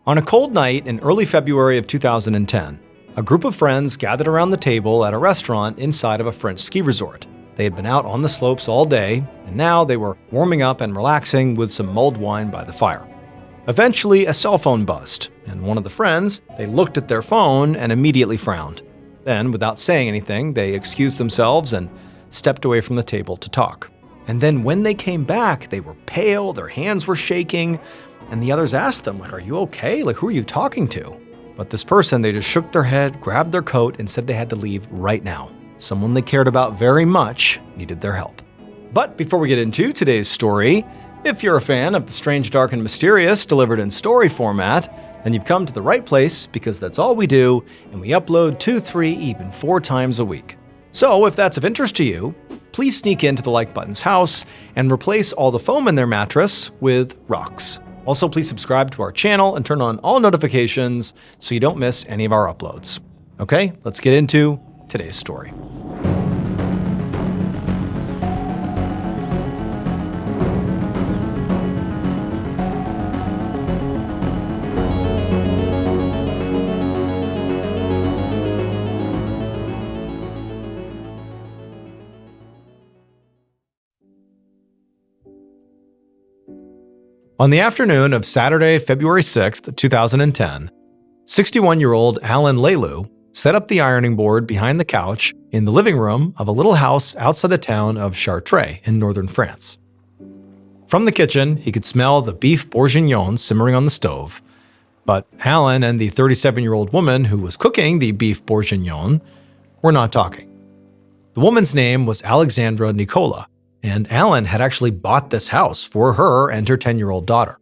On a cold night in early February of 2010, a group of friends gathered around the table at a restaurant inside of a French ski resort. They had been out on the slopes all day, and now they were warming up and relaxing with some mulled wine by the fire. Eventually, a cell phone buzzed, and one of the friends, they looked at their phone and immediately frowned. Then, without saying anything, they excused themselves and stepped away from the table to talk. And then when they came back, they were pale, their hands were shaking, and the others asked them, are you okay? Who are you talking to? But this person, they just shook their head, grabbed their coat, and said they had to leave right now. Someone they cared about very much needed their help. But before we get into today's story, if you're a fan of the strange, dark, and mysterious delivered in story format, then you've come to the right place because that's all we do, and we upload 2, 3, even 4 times a week. So if that's of interest to you, please sneak into the Like Button's house and replace all the foam in their mattress with rocks. Also, please subscribe to our channel and turn on all notifications so you don't miss any of our uploads. Okay, let's get into today's story. On the afternoon of Saturday, February 6th, 2010, 61-year-old Alain Leleu set up the ironing board behind the couch in the living room of a little house outside the town of Chartres in northern France. From the kitchen, he could smell the beef bourguignon simmering on the stove, but Alain and the 37-year-old woman who was cooking the beef bourguignon were not talking. The woman's name was Alexandra Nicola, and Alain had actually bought this house for her and her 10-year-old daughter.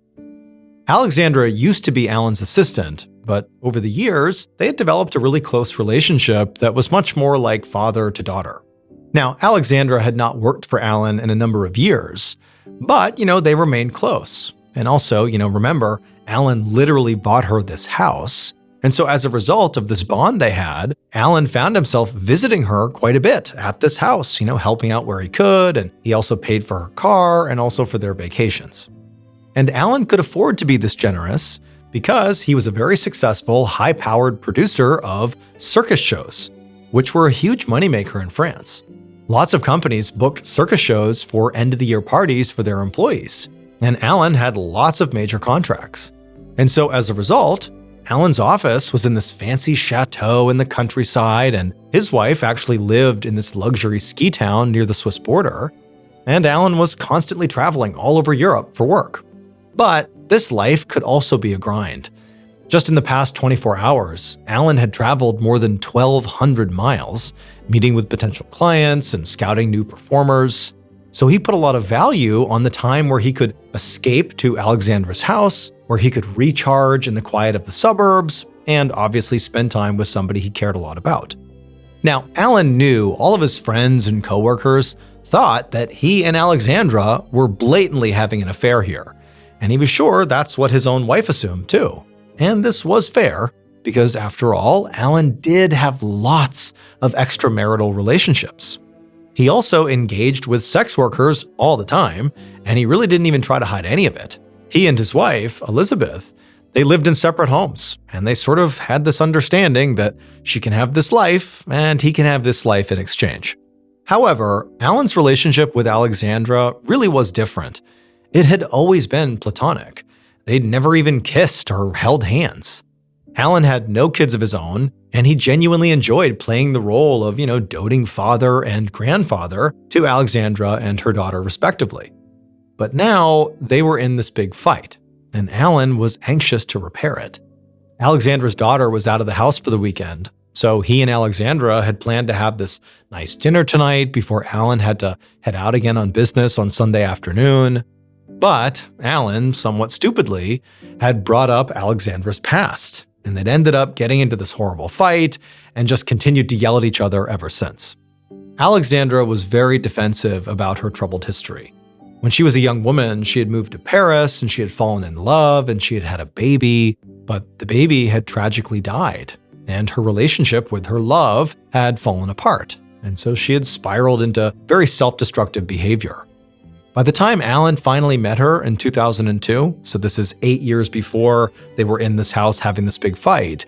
Alexandra used to be Alain's assistant, but over the years, they had developed a really close relationship that was much more like father to daughter. Now, Alexandra had not worked for Alain in a number of years, but, they remained close. And also, remember, Alain literally bought her this house. And so as a result of this bond they had, Alain found himself visiting her quite a bit at this house, helping out where he could, and he also paid for her car and also for their vacations. And Alain could afford to be this generous because he was a very successful, high-powered producer of circus shows, which were a huge moneymaker in France. Lots of companies booked circus shows for end-of-the-year parties for their employees, and Alain had lots of major contracts. And so as a result, Alain's office was in this fancy chateau in the countryside, and his wife actually lived in this luxury ski town near the Swiss border, and Alain was constantly traveling all over Europe for work. But this life could also be a grind. Just in the past 24 hours, Alain had traveled more than 1,200 miles, meeting with potential clients and scouting new performers. So he put a lot of value on the time where he could escape to Alexandra's house, where he could recharge in the quiet of the suburbs, and obviously spend time with somebody he cared a lot about. Now, Alain knew all of his friends and coworkers thought that he and Alexandra were blatantly having an affair here, and he was sure that's what his own wife assumed too. And this was fair, because after all, Alain did have lots of extramarital relationships. He also engaged with sex workers all the time, and he really didn't even try to hide any of it. He and his wife, Elizabeth, they lived in separate homes, and they sort of had this understanding that she can have this life, and he can have this life in exchange. However, Alain's relationship with Alexandra really was different. It had always been platonic. They'd never even kissed or held hands. Alain had no kids of his own, and he genuinely enjoyed playing the role of, doting father and grandfather to Alexandra and her daughter respectively. But now they were in this big fight, and Alain was anxious to repair it. Alexandra's daughter was out of the house for the weekend, so he and Alexandra had planned to have this nice dinner tonight before Alain had to head out again on business on Sunday afternoon. But Alain, somewhat stupidly, had brought up Alexandra's past, and they'd ended up getting into this horrible fight and just continued to yell at each other ever since. Alexandra was very defensive about her troubled history. When she was a young woman, she had moved to Paris and she had fallen in love and she had had a baby, but the baby had tragically died, and her relationship with her love had fallen apart, and so she had spiraled into very self-destructive behavior. By the time Alan finally met her in 2002, so this is 8 years before they were in this house having this big fight,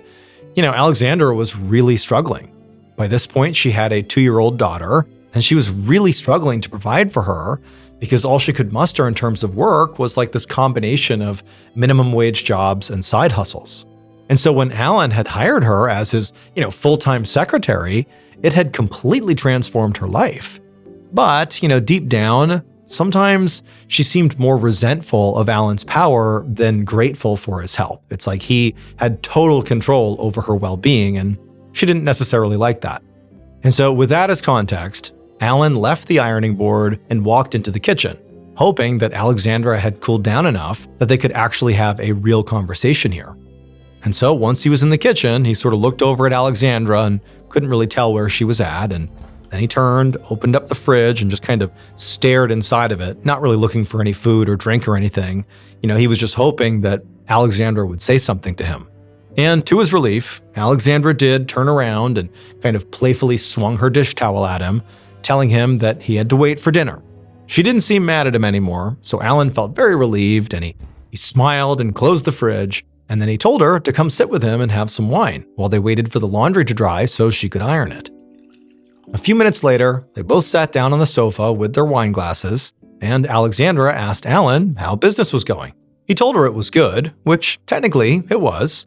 Alexandra was really struggling. By this point, she had a 2-year-old daughter, and she was really struggling to provide for her because all she could muster in terms of work was like this combination of minimum wage jobs and side hustles. And so when Alan had hired her as his, full-time secretary, it had completely transformed her life. But, deep down, sometimes she seemed more resentful of Alan's power than grateful for his help. It's like he had total control over her well-being, and she didn't necessarily like that. And so with that as context, Alan left the ironing board and walked into the kitchen, hoping that Alexandra had cooled down enough that they could actually have a real conversation here. And so once he was in the kitchen, he sort of looked over at Alexandra and couldn't really tell where she was at, and then he turned, opened up the fridge, and just kind of stared inside of it, not really looking for any food or drink or anything. He was just hoping that Alexandra would say something to him. And to his relief, Alexandra did turn around and kind of playfully swung her dish towel at him, telling him that he had to wait for dinner. She didn't seem mad at him anymore, so Alan felt very relieved, and he smiled and closed the fridge, and then he told her to come sit with him and have some wine while they waited for the laundry to dry so she could iron it. A few minutes later, they both sat down on the sofa with their wine glasses, and Alexandra asked Alan how business was going. He told her it was good, which technically it was.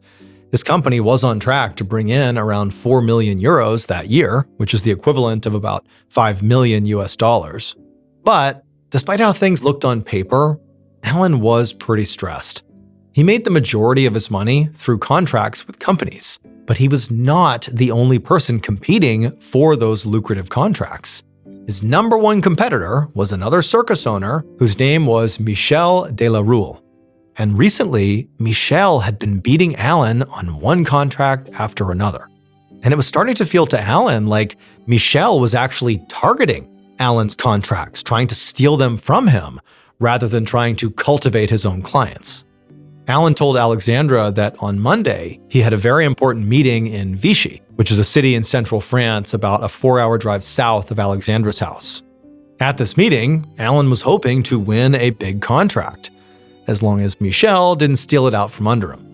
His company was on track to bring in around 4 million euros that year, which is the equivalent of about 5 million US dollars. But despite how things looked on paper, Alan was pretty stressed. He made the majority of his money through contracts with companies, but he was not the only person competing for those lucrative contracts. His number one competitor was another circus owner whose name was Michel de la Rue. And recently, Michel had been beating Alan on one contract after another. And it was starting to feel to Alan like Michel was actually targeting Alan's contracts, trying to steal them from him, rather than trying to cultivate his own clients. Alan told Alexandra that on Monday, he had a very important meeting in Vichy, which is a city in central France about a 4-hour drive south of Alexandra's house. At this meeting, Alan was hoping to win a big contract, as long as Michel didn't steal it out from under him.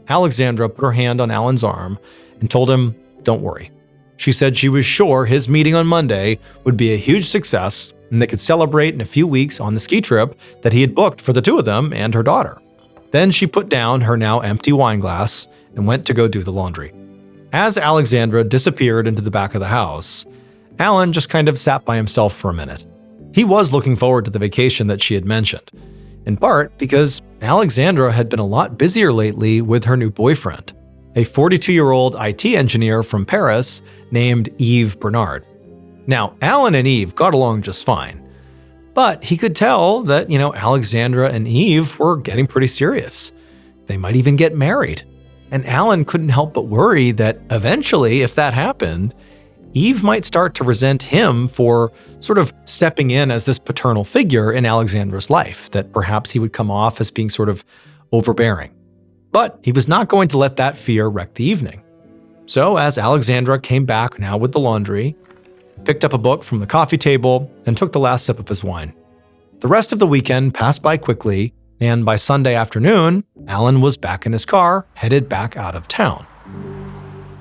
Alexandra put her hand on Alan's arm and told him, "Don't worry." She said she was sure his meeting on Monday would be a huge success and they could celebrate in a few weeks on the ski trip that he had booked for the two of them and her daughter. Then she put down her now empty wine glass and went to go do the laundry. As Alexandra disappeared into the back of the house, Alan just kind of sat by himself for a minute. He was looking forward to the vacation that she had mentioned, in part because Alexandra had been a lot busier lately with her new boyfriend, a 42-year-old IT engineer from Paris named Yves Bernard. Now, Alan and Yves got along just fine, but he could tell that, Alexandra and Yves were getting pretty serious. They might even get married. And Alan couldn't help but worry that eventually, if that happened, Yves might start to resent him for sort of stepping in as this paternal figure in Alexandra's life, that perhaps he would come off as being sort of overbearing. But he was not going to let that fear wreck the evening. So as Alexandra came back now with the laundry, picked up a book from the coffee table, and took the last sip of his wine. The rest of the weekend passed by quickly, and by Sunday afternoon, Alan was back in his car, headed back out of town.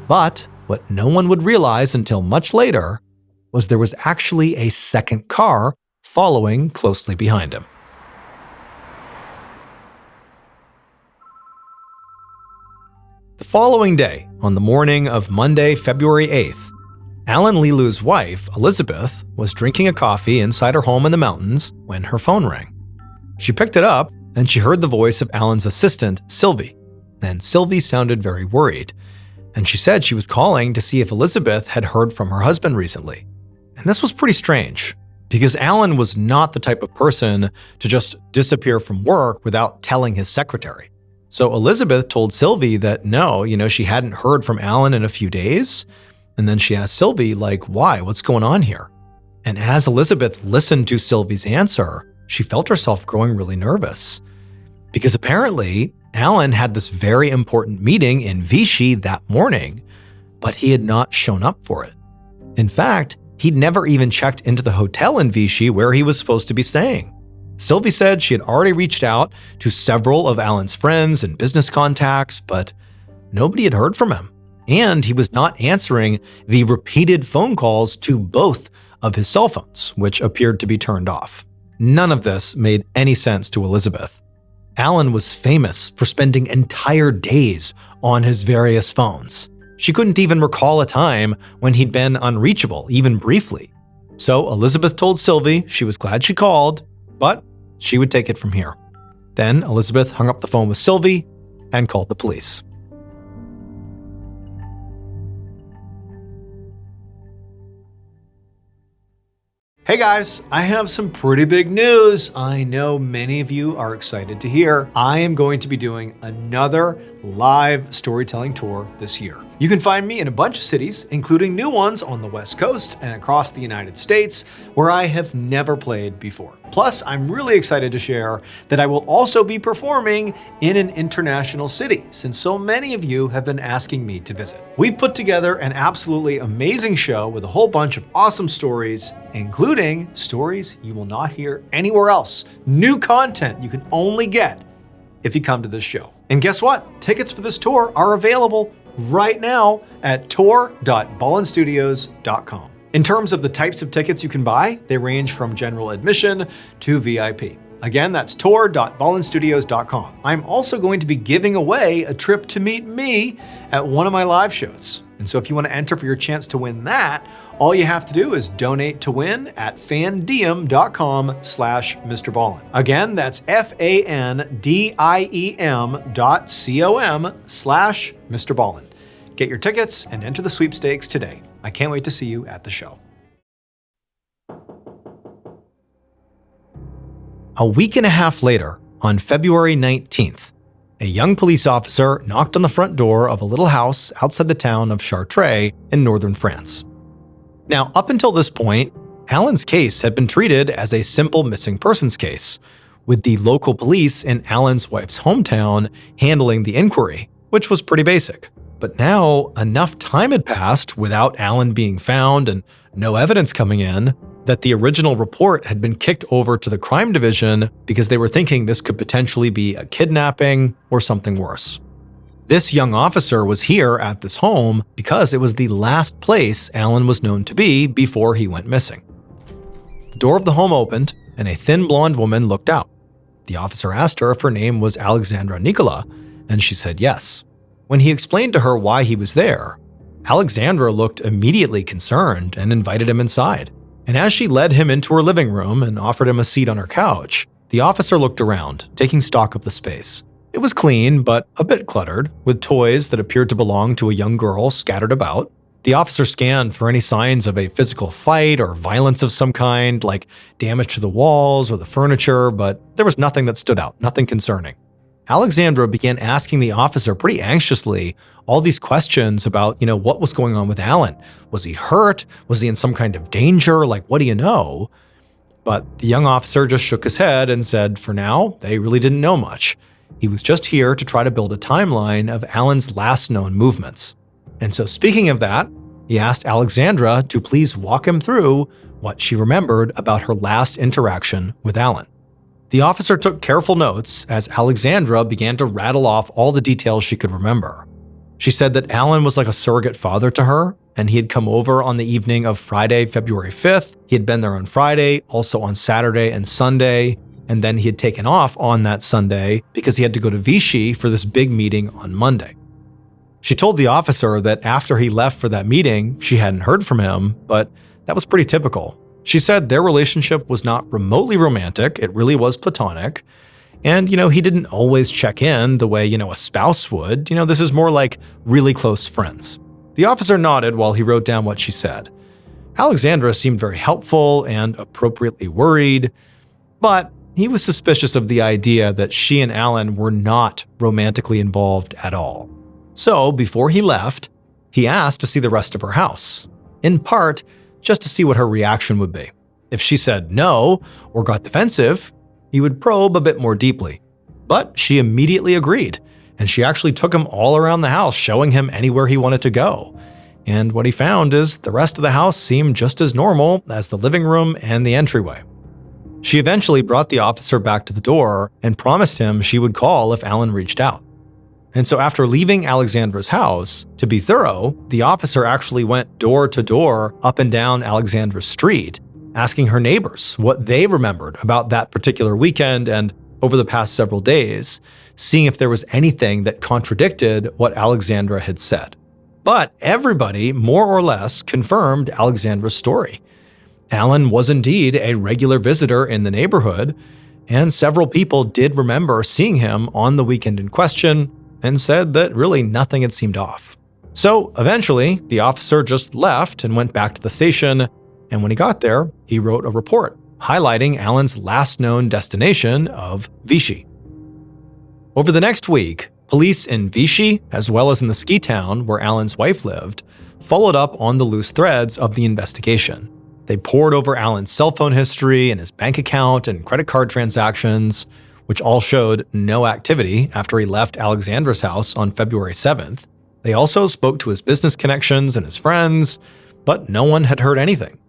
But what no one would realize until much later was there was actually a second car following closely behind him. The following day, on the morning of Monday, February 8th, Alain Leleu's wife, Elizabeth, was drinking a coffee inside her home in the mountains when her phone rang. She picked it up, and she heard the voice of Alan's assistant, Sylvie. And Sylvie sounded very worried, and she said she was calling to see if Elizabeth had heard from her husband recently. And this was pretty strange, because Alan was not the type of person to just disappear from work without telling his secretary. So Elizabeth told Sylvie that no, she hadn't heard from Alan in a few days. And then she asked Sylvie, why? What's going on here? And as Elizabeth listened to Sylvie's answer, she felt herself growing really nervous. Because apparently, Alan had this very important meeting in Vichy that morning, but he had not shown up for it. In fact, he'd never even checked into the hotel in Vichy where he was supposed to be staying. Sylvie said she had already reached out to several of Alan's friends and business contacts, but nobody had heard from him, and he was not answering the repeated phone calls to both of his cell phones, which appeared to be turned off. None of this made any sense to Elizabeth. Alan was famous for spending entire days on his various phones. She couldn't even recall a time when he'd been unreachable, even briefly. So Elizabeth told Sylvie she was glad she called, but she would take it from here. Then Elizabeth hung up the phone with Sylvie and called the police. Hey guys, I have some pretty big news. I know many of you are excited to hear. I am going to be doing another live storytelling tour this year. You can find me in a bunch of cities, including new ones on the West Coast and across the United States, where I have never played before. Plus, I'm really excited to share that I will also be performing in an international city, since so many of you have been asking me to visit. We put together an absolutely amazing show with a whole bunch of awesome stories, including stories you will not hear anywhere else. New content you can only get if you come to this show. And guess what? Tickets for this tour are available right now at tour.ballenstudios.com. In terms of the types of tickets you can buy, they range from general admission to VIP. Again, that's tour.ballenstudios.com. I'm also going to be giving away a trip to meet me at one of my live shows. And so if you want to enter for your chance to win that, all you have to do is donate to win at fandiem.com/MrBallen. Again, that's fandiem.com/MrBallen. Get your tickets and enter the sweepstakes today. I can't wait to see you at the show. A week and a half later, on February 19th, a young police officer knocked on the front door of a little house outside the town of Chartres in northern France. Now, up until this point, Alan's case had been treated as a simple missing persons case, with the local police in Alan's wife's hometown handling the inquiry, which was pretty basic. But now, enough time had passed without Alan being found and no evidence coming in, that the original report had been kicked over to the crime division because they were thinking this could potentially be a kidnapping or something worse. This young officer was here at this home because it was the last place Alan was known to be before he went missing. The door of the home opened, and a thin blonde woman looked out. The officer asked her if her name was Alexandra Nicola, and she said yes. When he explained to her why he was there, Alexandra looked immediately concerned and invited him inside. And as she led him into her living room and offered him a seat on her couch, the officer looked around, taking stock of the space. It was clean, but a bit cluttered, with toys that appeared to belong to a young girl scattered about. The officer scanned for any signs of a physical fight or violence of some kind, like damage to the walls or the furniture, but there was nothing that stood out, nothing concerning. Alexandra began asking the officer pretty anxiously all these questions about, what was going on with Alan. Was he hurt? Was he in some kind of danger? Like, what do you know? But the young officer just shook his head and said, for now, they really didn't know much. He was just here to try to build a timeline of Alan's last known movements. And so speaking of that, he asked Alexandra to please walk him through what she remembered about her last interaction with Alan. The officer took careful notes as Alexandra began to rattle off all the details she could remember. She said that Alan was like a surrogate father to her, and he had come over on the evening of Friday, February 5th. He had been there on Friday, also on Saturday and Sunday, and then he had taken off on that Sunday because he had to go to Vichy for this big meeting on Monday. She told the officer that after he left for that meeting, she hadn't heard from him, but that was pretty typical. She said their relationship was not remotely romantic, it really was platonic. And, he didn't always check in the way, a spouse would. This is more like really close friends. The officer nodded while he wrote down what she said. Alexandra seemed very helpful and appropriately worried, but he was suspicious of the idea that she and Alan were not romantically involved at all. So, before he left, he asked to see the rest of her house, in part just to see what her reaction would be. If she said no or got defensive, he would probe a bit more deeply. But she immediately agreed, and she actually took him all around the house, showing him anywhere he wanted to go. And what he found is the rest of the house seemed just as normal as the living room and the entryway. She eventually brought the officer back to the door and promised him she would call if Alain reached out. And so after leaving Alexandra's house, to be thorough, the officer actually went door to door up and down Alexandra's street, asking her neighbors what they remembered about that particular weekend and over the past several days, seeing if there was anything that contradicted what Alexandra had said. But everybody, more or less, confirmed Alexandra's story. Alain was indeed a regular visitor in the neighborhood, and several people did remember seeing him on the weekend in question and said that really nothing had seemed off. So eventually, the officer just left and went back to the station, and when he got there, he wrote a report highlighting Alain's last known destination of Vichy. Over the next week, police in Vichy, as well as in the ski town where Alain's wife lived, followed up on the loose threads of the investigation. They pored over Alain's cell phone history and his bank account and credit card transactions, which all showed no activity after he left Alexandra's house on February 7th. They also spoke to his business connections and his friends, but no one had heard anything.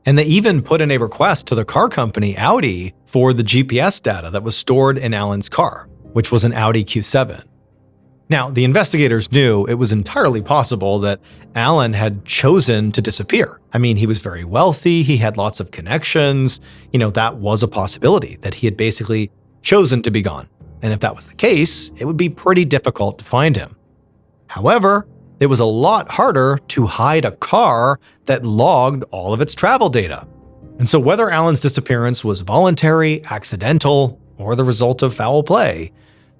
And they even put in a request to the car company Audi for the GPS data that was stored in Alain's car, which was an Audi Q7. Now, the investigators knew it was entirely possible that Alain had chosen to disappear. I mean, he was very wealthy, he had lots of connections, that was a possibility, that he had basically chosen to be gone. And if that was the case, it would be pretty difficult to find him. However, it was a lot harder to hide a car that logged all of its travel data. And so whether Alain's disappearance was voluntary, accidental, or the result of foul play,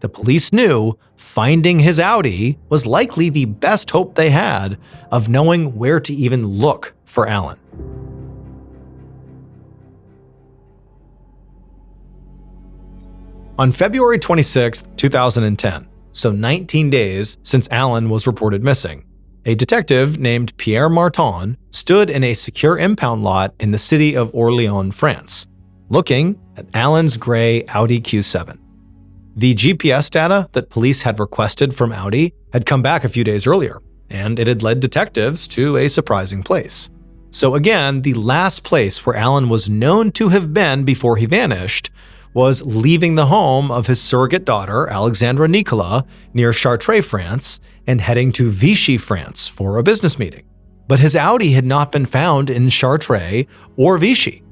the police knew finding his Audi was likely the best hope they had of knowing where to even look for Alain. On February 26, 2010, so 19 days since Alain was reported missing, a detective named Pierre Martin stood in a secure impound lot in the city of Orléans, France, looking at Alain's gray Audi Q7. The GPS data that police had requested from Audi had come back a few days earlier, and it had led detectives to a surprising place. So again, the last place where Alain was known to have been before he vanished was leaving the home of his surrogate daughter, Alexandra Nicolas, near Chartres, France, and heading to Vichy, France for a business meeting. But his Audi had not been found in Chartres or Vichy.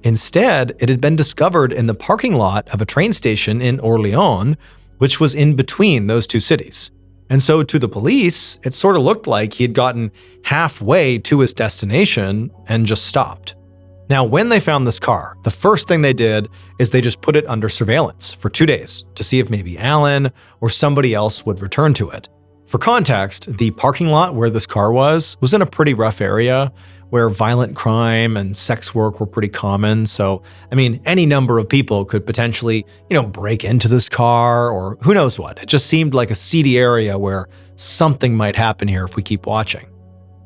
Instead, it had been discovered in the parking lot of a train station in Orléans, which was in between those two cities. And so to the police, it sort of looked like he had gotten halfway to his destination and just stopped. Now, when they found this car, the first thing they did is they just put it under surveillance for 2 days to see if maybe Alain or somebody else would return to it. For context, the parking lot where this car was in a pretty rough area where violent crime and sex work were pretty common. So, any number of people could potentially, break into this car or who knows what. It just seemed like a seedy area where something might happen here if we keep watching.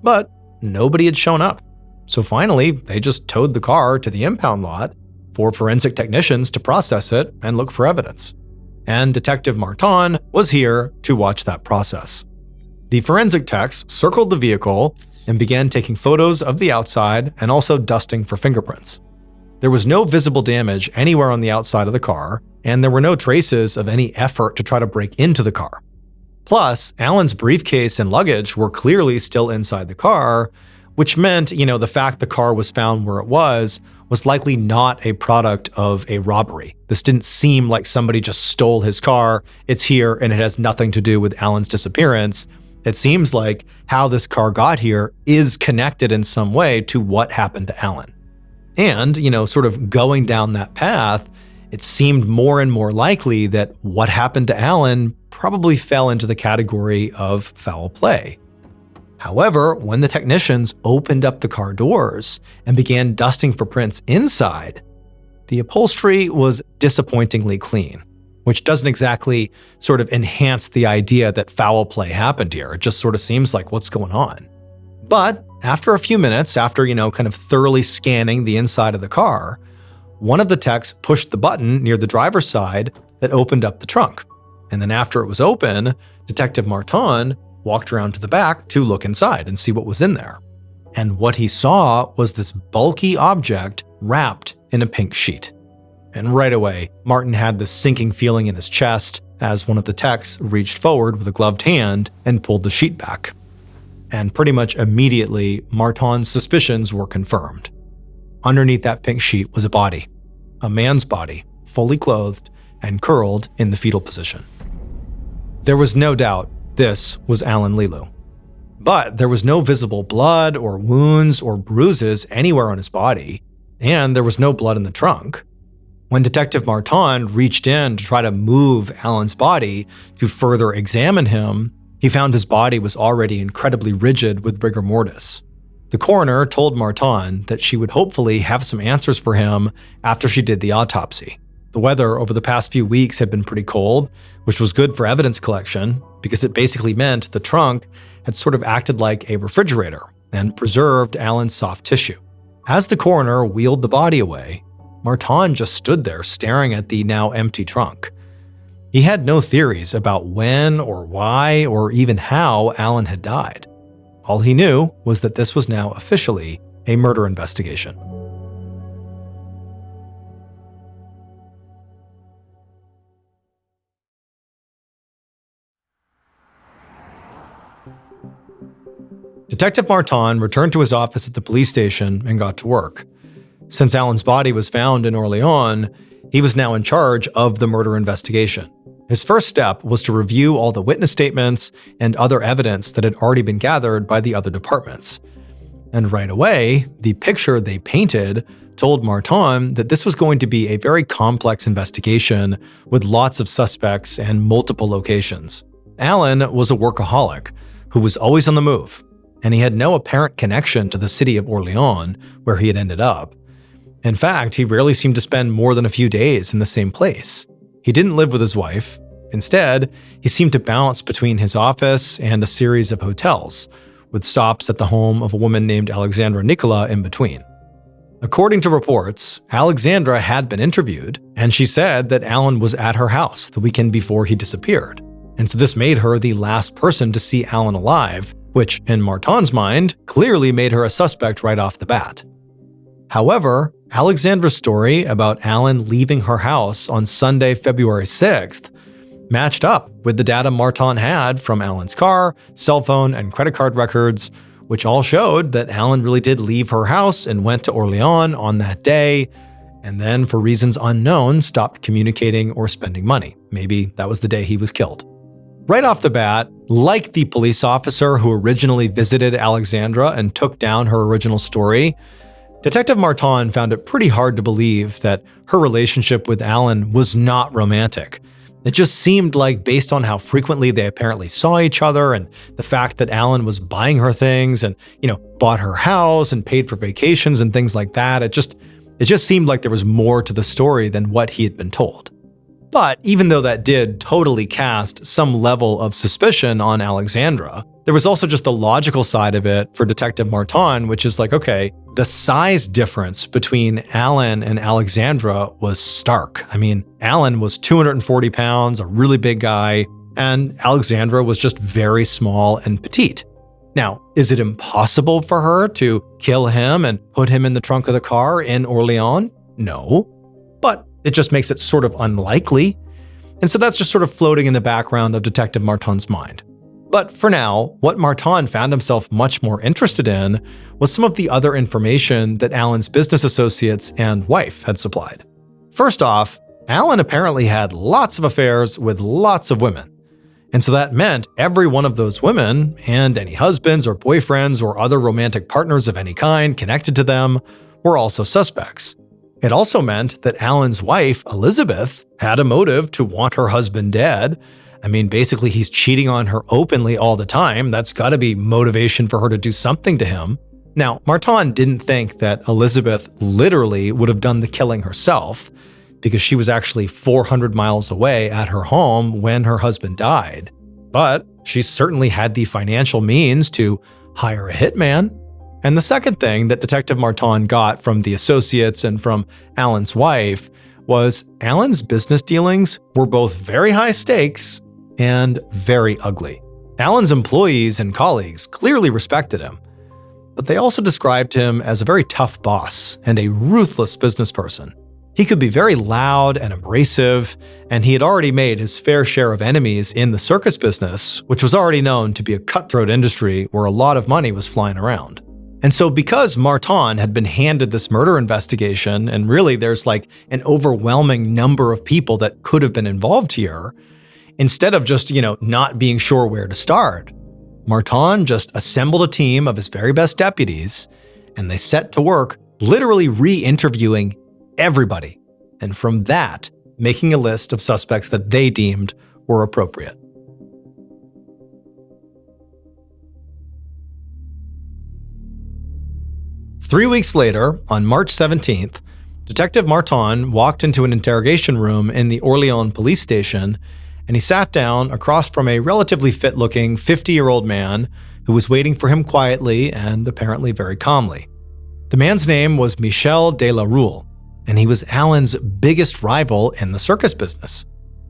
But nobody had shown up. So finally, they just towed the car to the impound lot for forensic technicians to process it and look for evidence. And Detective Martin was here to watch that process. The forensic techs circled the vehicle and began taking photos of the outside and also dusting for fingerprints. There was no visible damage anywhere on the outside of the car, and there were no traces of any effort to try to break into the car. Plus, Alain's briefcase and luggage were clearly still inside the car, which meant, the fact the car was found where it was likely not a product of a robbery. This didn't seem like somebody just stole his car, it's here, and it has nothing to do with Alain's disappearance. It seems like how this car got here is connected in some way to what happened to Alain. And, sort of going down that path, it seemed more and more likely that what happened to Alain probably fell into the category of foul play. However, when the technicians opened up the car doors and began dusting for prints inside, the upholstery was disappointingly clean, which doesn't exactly sort of enhance the idea that foul play happened here. It just sort of seems like what's going on. But after a few minutes, after, kind of thoroughly scanning the inside of the car, one of the techs pushed the button near the driver's side that opened up the trunk. And then after it was open, Detective Martin walked around to the back to look inside and see what was in there. And what he saw was this bulky object wrapped in a pink sheet. and right away, Martin had this sinking feeling in his chest as one of the techs reached forward with a gloved hand and pulled the sheet back. And pretty much immediately, Martin's suspicions were confirmed. Underneath that pink sheet was a body, a man's body, fully clothed and curled in the fetal position. There was no doubt this was Alain Leleu. But there was no visible blood or wounds or bruises anywhere on his body, and there was no blood in the trunk. When Detective Martin reached in to try to move Alain's body to further examine him, he found his body was already incredibly rigid with rigor mortis. The coroner told Martin that she would hopefully have some answers for him after she did the autopsy. The weather over the past few weeks had been pretty cold, which was good for evidence collection because it basically meant the trunk had sort of acted like a refrigerator and preserved Alain's soft tissue. As the coroner wheeled the body away, Martin just stood there staring at the now empty trunk. He had no theories about when or why or even how Alain had died. All he knew was that this was now officially a murder investigation. Detective Martin returned to his office at the police station and got to work. Since Alain's body was found in Orléans, he was now in charge of the murder investigation. His first step was to review all the witness statements and other evidence that had already been gathered by the other departments. And right away, the picture they painted told Martin that this was going to be a very complex investigation with lots of suspects and multiple locations. Alain was a workaholic who was always on the move, and he had no apparent connection to the city of Orléans, where he had ended up. In fact, he rarely seemed to spend more than a few days in the same place. He didn't live with his wife. Instead, he seemed to bounce between his office and a series of hotels, with stops at the home of a woman named Alexandra Nicola in between. According to reports, Alexandra had been interviewed, and she said that Alain was at her house the weekend before he disappeared. And so this made her the last person to see Alain alive, which, in Martin's mind, clearly made her a suspect right off the bat. However, Alexandra's story about Alain leaving her house on Sunday, February 6th, matched up with the data Martin had from Alain's car, cell phone, and credit card records, which all showed that Alain really did leave her house and went to Orléans on that day, and then, for reasons unknown, stopped communicating or spending money. Maybe that was the day he was killed. Right off the bat, like the police officer who originally visited Alexandra and took down her original story, Detective Martin found it pretty hard to believe that her relationship with Alain was not romantic. It just seemed like, based on how frequently they apparently saw each other and the fact that Alain was buying her things and, bought her house and paid for vacations and things like that, it just seemed like there was more to the story than what he had been told. But even though that did totally cast some level of suspicion on Alexandra, there was also just the logical side of it for Detective Martin, which is like, okay, the size difference between Alain and Alexandra was stark. I mean, Alain was 240 pounds, a really big guy, and Alexandra was just very small and petite. Now, is it impossible for her to kill him and put him in the trunk of the car in Orléans? No. But it just makes it sort of unlikely. And so that's just sort of floating in the background of Detective Martin's mind. But for now, what Martin found himself much more interested in was some of the other information that Alain's business associates and wife had supplied. First off, Alain apparently had lots of affairs with lots of women. And so that meant every one of those women, and any husbands or boyfriends or other romantic partners of any kind connected to them, were also suspects. It also meant that Alain's wife, Elizabeth, had a motive to want her husband dead. I mean, basically, he's cheating on her openly all the time. That's got to be motivation for her to do something to him. Now, Martin didn't think that Elizabeth literally would have done the killing herself, because she was actually 400 miles away at her home when her husband died. But she certainly had the financial means to hire a hitman. And the second thing that Detective Martin got from the associates and from Alain's wife was Alain's business dealings were both very high stakes and very ugly. Alain's employees and colleagues clearly respected him, but they also described him as a very tough boss and a ruthless business person. He could be very loud and abrasive, and he had already made his fair share of enemies in the circus business, which was already known to be a cutthroat industry where a lot of money was flying around. And so because Martin had been handed this murder investigation, and really there's like an overwhelming number of people that could have been involved here, instead of just, not being sure where to start, Martin just assembled a team of his very best deputies, and they set to work literally re-interviewing everybody, and from that, making a list of suspects that they deemed were appropriate. Three weeks later, on March 17th, Detective Martin walked into an interrogation room in the Orléans police station, and he sat down across from a relatively fit-looking 50-year-old man who was waiting for him quietly and apparently very calmly. The man's name was Michel de la Rue, and he was Alain's biggest rival in the circus business.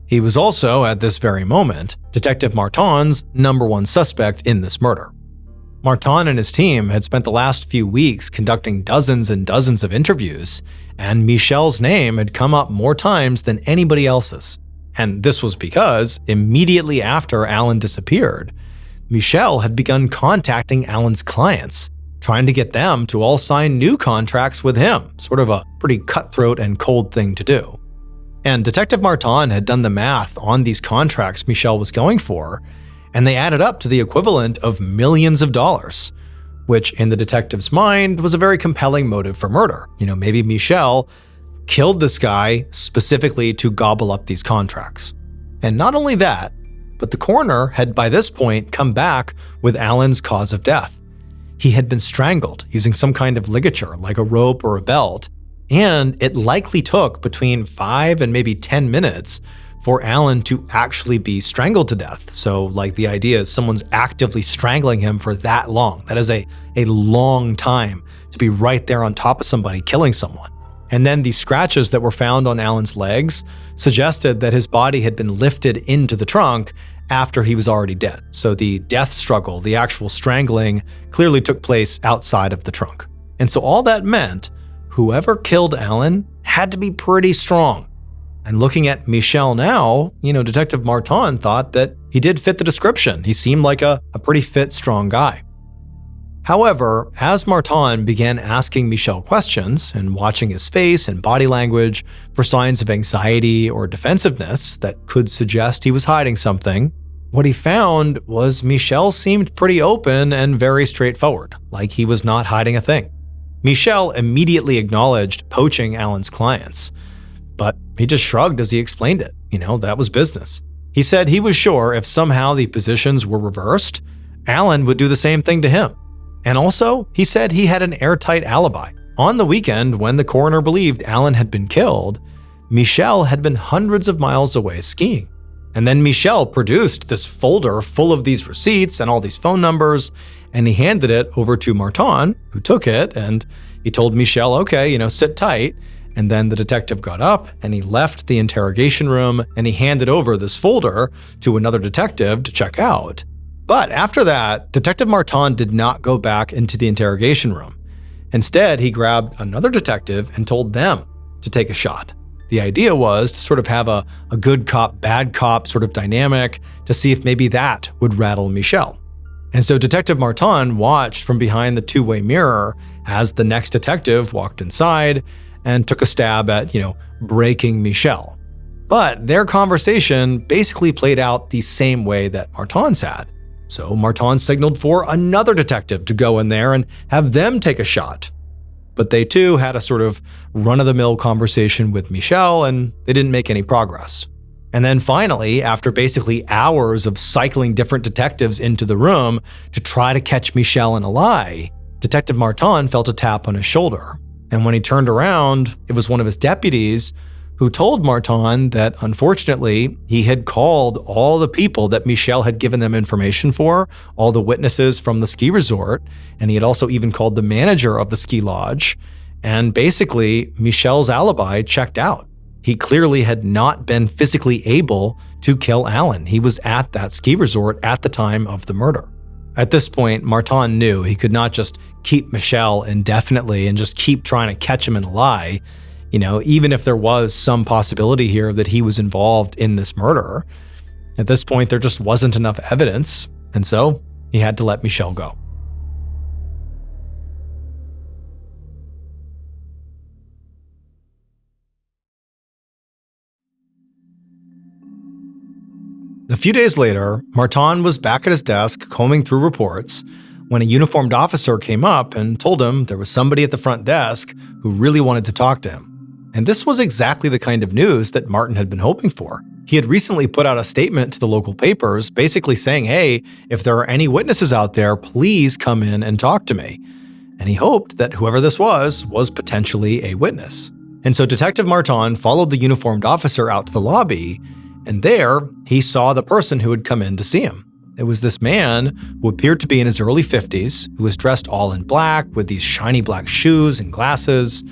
He was also, at this very moment, Detective Martin's #1 suspect in this murder. Martin and his team had spent the last few weeks conducting dozens and dozens of interviews, and Michel's name had come up more times than anybody else's. And this was because, immediately after Alain disappeared, Michel had begun contacting Alain's clients, trying to get them to all sign new contracts with him, sort of a pretty cutthroat and cold thing to do. And Detective Martin had done the math on these contracts Michel was going for, and they added up to the equivalent of millions of dollars, which in the detective's mind was a very compelling motive for murder. Maybe Michel killed this guy specifically to gobble up these contracts. And not only that, but the coroner had by this point come back with Alain's cause of death. He had been strangled using some kind of ligature, like a rope or a belt, and it likely took between 5 and maybe 10 minutes for Alain to actually be strangled to death. So, the idea is someone's actively strangling him for that long. That is a long time to be right there on top of somebody, killing someone. And then the scratches that were found on Alain's legs suggested that his body had been lifted into the trunk after he was already dead. So the death struggle, the actual strangling, clearly took place outside of the trunk. And so all that meant whoever killed Alain had to be pretty strong. And looking at Michel now, Detective Martin thought that he did fit the description. He seemed like a pretty fit, strong guy. However, as Martin began asking Michel questions and watching his face and body language for signs of anxiety or defensiveness that could suggest he was hiding something, what he found was Michel seemed pretty open and very straightforward, like he was not hiding a thing. Michel immediately acknowledged poaching Alain's clients, but he just shrugged as he explained it. That was business. He said he was sure if somehow the positions were reversed, Alain would do the same thing to him. And also, he said he had an airtight alibi. On the weekend, when the coroner believed Alain had been killed, Michel had been hundreds of miles away skiing. And then Michel produced this folder full of these receipts and all these phone numbers, and he handed it over to Martin, who took it, and he told Michel, okay, sit tight. And then the detective got up and he left the interrogation room and he handed over this folder to another detective to check out. But after that, Detective Martin did not go back into the interrogation room. Instead, he grabbed another detective and told them to take a shot. The idea was to sort of have a good cop, bad cop sort of dynamic to see if maybe that would rattle Michel. And so Detective Martin watched from behind the two-way mirror as the next detective walked inside and took a stab at, breaking Michel. But their conversation basically played out the same way that Martin's had. So Martin signaled for another detective to go in there and have them take a shot. But they too had a sort of run-of-the-mill conversation with Michel, and they didn't make any progress. And then finally, after basically hours of cycling different detectives into the room to try to catch Michel in a lie, Detective Martin felt a tap on his shoulder. And when he turned around, it was one of his deputies who told Martin that unfortunately he had called all the people that Michel had given them information for, all the witnesses from the ski resort, and he had also even called the manager of the ski lodge. And basically, Michel's alibi checked out. He clearly had not been physically able to kill Alain. He was at that ski resort at the time of the murder. At this point, Martin knew he could not just keep Michel indefinitely and just keep trying to catch him in a lie. Even if there was some possibility here that he was involved in this murder, at this point, there just wasn't enough evidence, and so he had to let Michelle go. A few days later, Martin was back at his desk combing through reports when a uniformed officer came up and told him there was somebody at the front desk who really wanted to talk to him. And this was exactly the kind of news that Martin had been hoping for. He had recently put out a statement to the local papers basically saying, hey, if there are any witnesses out there, please come in and talk to me. And he hoped that whoever this was potentially a witness. And so Detective Martin followed the uniformed officer out to the lobby, and there, he saw the person who had come in to see him. It was this man who appeared to be in his early 50s, who was dressed all in black with these shiny black shoes and glasses.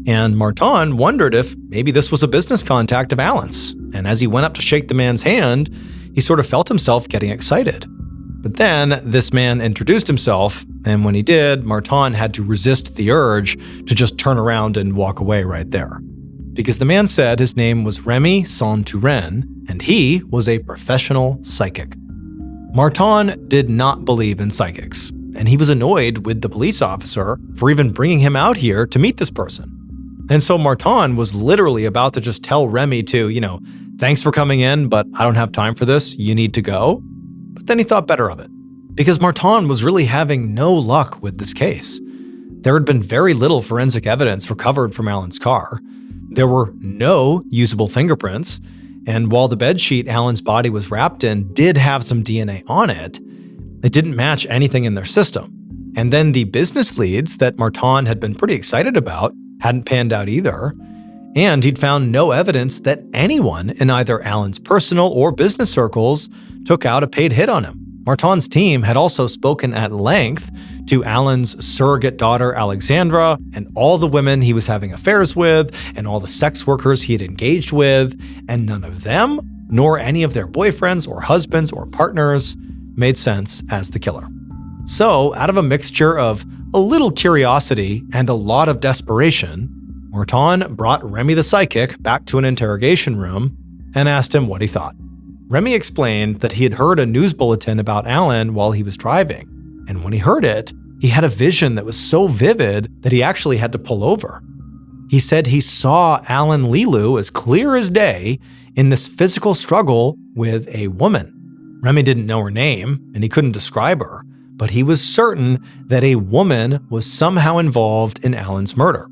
And Martin wondered if maybe this was a business contact of Alan's. And as he went up to shake the man's hand, he sort of felt himself getting excited. But then this man introduced himself, and when he did, Martin had to resist the urge to just turn around and walk away right there. Because the man said his name was Remy Saint-Touren, and he was a professional psychic. Martin did not believe in psychics, and he was annoyed with the police officer for even bringing him out here to meet this person. And so Martin was literally about to just tell Remy to, thanks for coming in, but I don't have time for this, you need to go. But then he thought better of it, because Martin was really having no luck with this case. There had been very little forensic evidence recovered from Alan's car. There were no usable fingerprints, and while the bedsheet Alan's body was wrapped in did have some DNA on it, it didn't match anything in their system. And then the business leads that Martin had been pretty excited about hadn't panned out either, and he'd found no evidence that anyone in either Alan's personal or business circles took out a paid hit on him. Martin's team had also spoken at length to Alan's surrogate daughter Alexandra and all the women he was having affairs with and all the sex workers he had engaged with, and none of them, nor any of their boyfriends or husbands or partners, made sense as the killer. So, out of a mixture of a little curiosity and a lot of desperation, Martin brought Remy the psychic back to an interrogation room and asked him what he thought. Remy explained that he had heard a news bulletin about Alan while he was driving, and when he heard it, he had a vision that was so vivid that he actually had to pull over. He said he saw Alain Leleu as clear as day in this physical struggle with a woman. Remy didn't know her name, and he couldn't describe her, but he was certain that a woman was somehow involved in Alan's murder.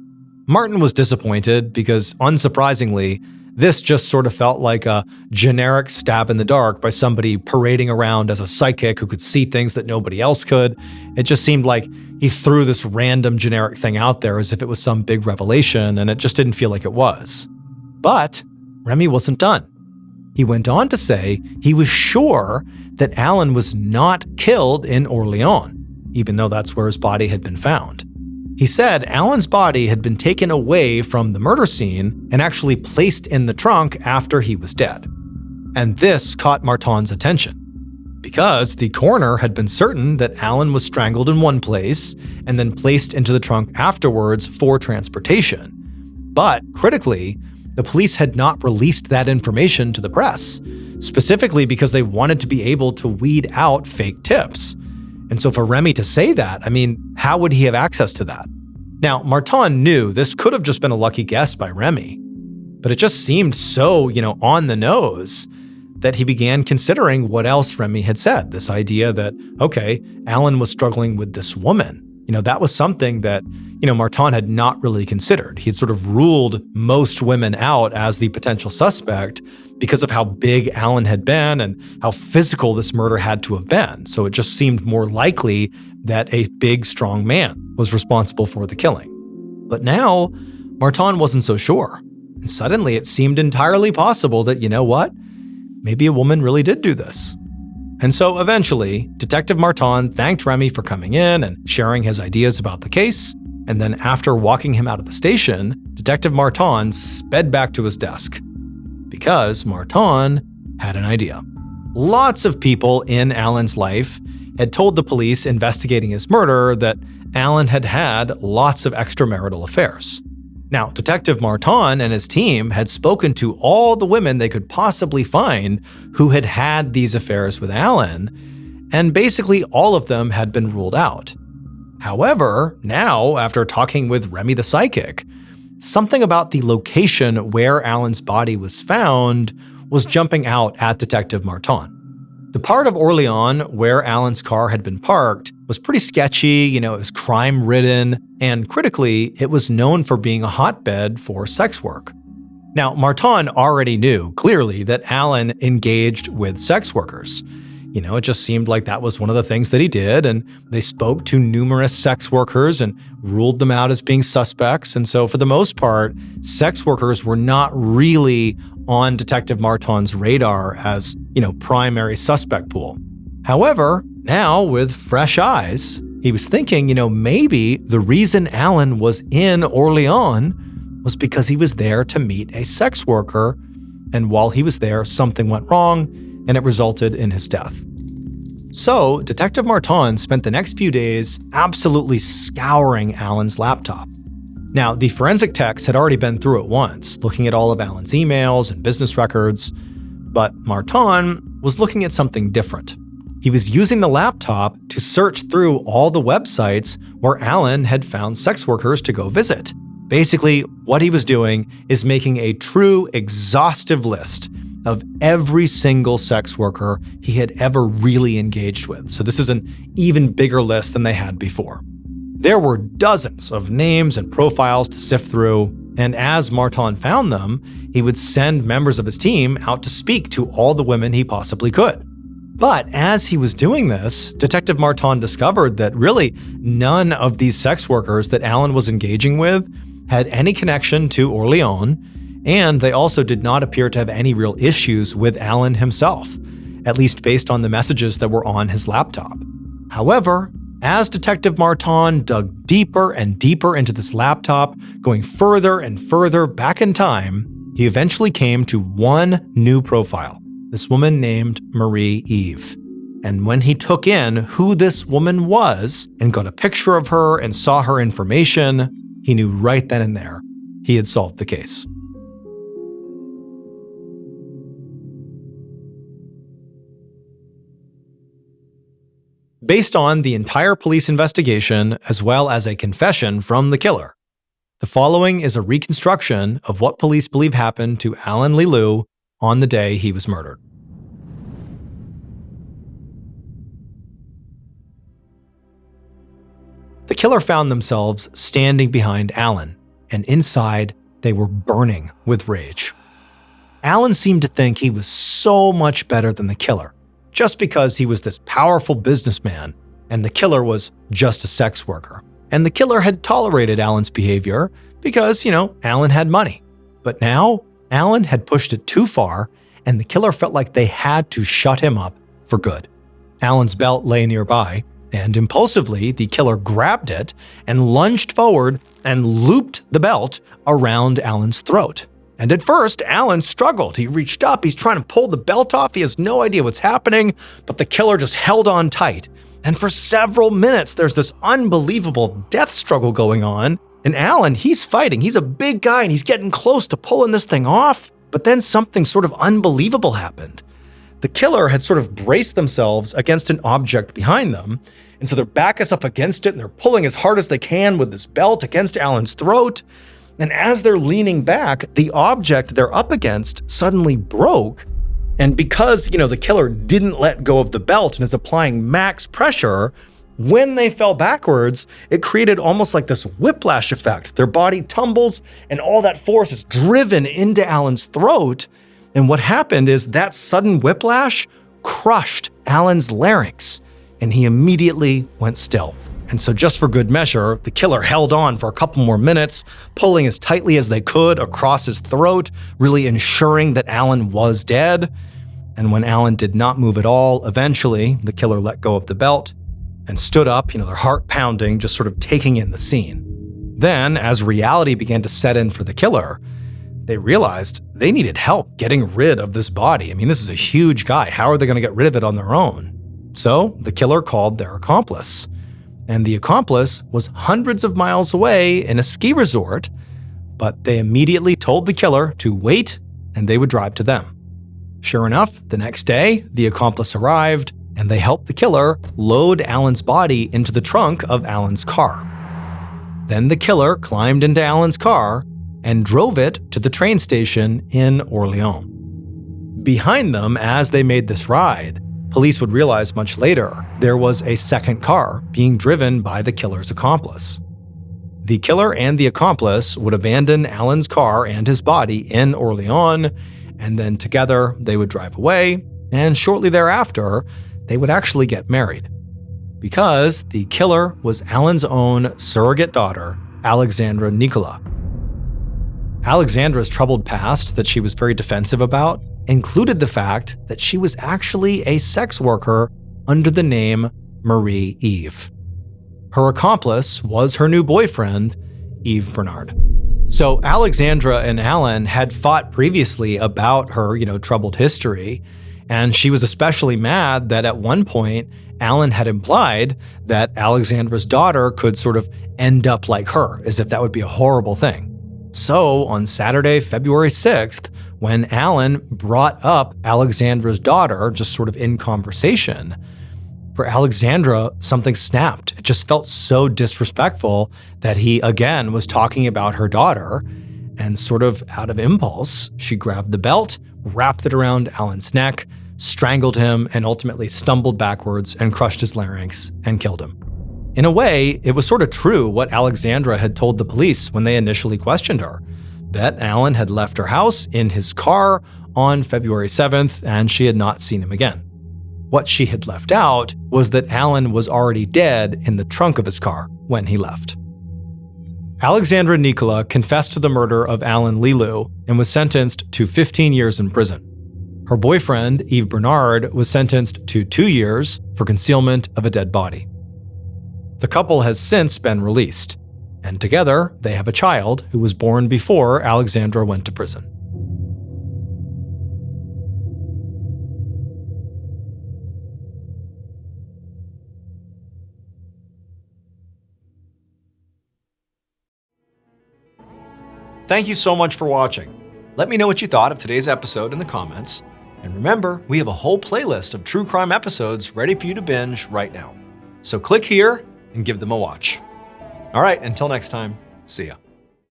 Martin was disappointed because, unsurprisingly, this just sort of felt like a generic stab in the dark by somebody parading around as a psychic who could see things that nobody else could. It just seemed like he threw this random generic thing out there as if it was some big revelation, and it just didn't feel like it was. But Remy wasn't done. He went on to say he was sure that Alan was not killed in Orléans, even though that's where his body had been found. He said Alan's body had been taken away from the murder scene and actually placed in the trunk after he was dead. And this caught Martin's attention, because the coroner had been certain that Alan was strangled in one place and then placed into the trunk afterwards for transportation. But critically, the police had not released that information to the press, specifically because they wanted to be able to weed out fake tips. And so for Remy to say that, how would he have access to that? Now, Martin knew this could have just been a lucky guess by Remy, but it just seemed so, on the nose that he began considering what else Remy had said. This idea that, okay, Alan was struggling with this woman. That was something that, Martin had not really considered. He had sort of ruled most women out as the potential suspect because of how big Alan had been and how physical this murder had to have been. So it just seemed more likely that a big, strong man was responsible for the killing. But now, Martin wasn't so sure. And suddenly it seemed entirely possible that, maybe a woman really did do this. And so eventually, Detective Martin thanked Remy for coming in and sharing his ideas about the case. And then after walking him out of the station, Detective Martin sped back to his desk. Because Martin had an idea. Lots of people in Alan's life had told the police investigating his murder that Alan had had lots of extramarital affairs. Now, Detective Martin and his team had spoken to all the women they could possibly find who had had these affairs with Alain, and basically all of them had been ruled out. However, now, after talking with Remy the psychic, something about the location where Alain's body was found was jumping out at Detective Martin. The part of Orléans where Alain's car had been parked was pretty sketchy, it was crime-ridden, and critically, it was known for being a hotbed for sex work. Now, Martin already knew, clearly, that Alain engaged with sex workers. It just seemed like that was one of the things that he did, and they spoke to numerous sex workers and ruled them out as being suspects, and so for the most part, sex workers were not really on Detective Martin's radar as, primary suspect pool. However, now with fresh eyes, he was thinking, maybe the reason Alain was in Orléans was because he was there to meet a sex worker, and while he was there, something went wrong, and it resulted in his death. So, Detective Martin spent the next few days absolutely scouring Alain's laptop. Now, the forensic techs had already been through it once, looking at all of Alain's emails and business records, but Martin was looking at something different. He was using the laptop to search through all the websites where Alain had found sex workers to go visit. Basically, what he was doing is making a true exhaustive list of every single sex worker he had ever really engaged with. So this is an even bigger list than they had before. There were dozens of names and profiles to sift through, and as Martin found them, he would send members of his team out to speak to all the women he possibly could. But as he was doing this, Detective Martin discovered that really none of these sex workers that Alain was engaging with had any connection to Orléans, and they also did not appear to have any real issues with Alain himself, at least based on the messages that were on his laptop. However, as Detective Martin dug deeper and deeper into this laptop, going further and further back in time, he eventually came to one new profile, this woman named Marie-Eve. And when he took in who this woman was and got a picture of her and saw her information, he knew right then and there he had solved the case. Based on the entire police investigation, as well as a confession from the killer, the following is a reconstruction of what police believe happened to Alain Leleu on the day he was murdered. The killer found themselves standing behind Alain, and inside, they were burning with rage. Alain seemed to think he was so much better than the killer, just because he was this powerful businessman, and the killer was just a sex worker. And the killer had tolerated Alain's behavior because, Alain had money. But now, Alain had pushed it too far, and the killer felt like they had to shut him up for good. Alain's belt lay nearby, and impulsively, the killer grabbed it and lunged forward and looped the belt around Alain's throat. And at first, Alain struggled. He reached up, he's trying to pull the belt off, he has no idea what's happening, but the killer just held on tight. And for several minutes, there's this unbelievable death struggle going on, and Alain, he's fighting. He's a big guy, and he's getting close to pulling this thing off, but then something sort of unbelievable happened. The killer had sort of braced themselves against an object behind them, and so their back is up against it, and they're pulling as hard as they can with this belt against Alain's throat. And as they're leaning back, the object they're up against suddenly broke. And because, the killer didn't let go of the belt and is applying max pressure, when they fell backwards, it created almost like this whiplash effect. Their body tumbles, and all that force is driven into Alain's throat. And what happened is that sudden whiplash crushed Alain's larynx, and he immediately went still. And so just for good measure, the killer held on for a couple more minutes, pulling as tightly as they could across his throat, really ensuring that Alain was dead. And when Alain did not move at all, eventually the killer let go of the belt and stood up, their heart pounding, just sort of taking in the scene. Then, as reality began to set in for the killer, they realized they needed help getting rid of this body. This is a huge guy. How are they going to get rid of it on their own? So the killer called their accomplice. And the accomplice was hundreds of miles away in a ski resort, but they immediately told the killer to wait and they would drive to them. Sure enough, the next day, the accomplice arrived and they helped the killer load Alan's body into the trunk of Alan's car. Then the killer climbed into Alan's car and drove it to the train station in Orléans. Behind them, as they made this ride, police would realize much later there was a second car being driven by the killer's accomplice. The killer and the accomplice would abandon Alan's car and his body in Orléans, and then together they would drive away, and shortly thereafter, they would actually get married. Because the killer was Alan's own surrogate daughter, Alexandra Nicola. Alexandra's troubled past that she was very defensive about included the fact that she was actually a sex worker under the name Marie-Eve. Her accomplice was her new boyfriend, Yves Bernard. So Alexandra and Alan had fought previously about her, troubled history, and she was especially mad that at one point, Alan had implied that Alexandra's daughter could sort of end up like her, as if that would be a horrible thing. So on Saturday, February 6th, when Alan brought up Alexandra's daughter, just sort of in conversation, for Alexandra, something snapped. It just felt so disrespectful that he, again, was talking about her daughter, and sort of out of impulse, she grabbed the belt, wrapped it around Alan's neck, strangled him, and ultimately stumbled backwards and crushed his larynx and killed him. In a way, it was sort of true what Alexandra had told the police when they initially questioned her, that Alan had left her house in his car on February 7th, and she had not seen him again. What she had left out was that Alan was already dead in the trunk of his car when he left. Alexandra Nicola confessed to the murder of Alain Leleu and was sentenced to 15 years in prison. Her boyfriend, Yves Bernard, was sentenced to 2 years for concealment of a dead body. The couple has since been released, and together they have a child who was born before Alexandra went to prison. Thank you so much for watching. Let me know what you thought of today's episode in the comments. And remember, we have a whole playlist of true crime episodes ready for you to binge right now. So click here and give them a watch. All right, until next time, see ya.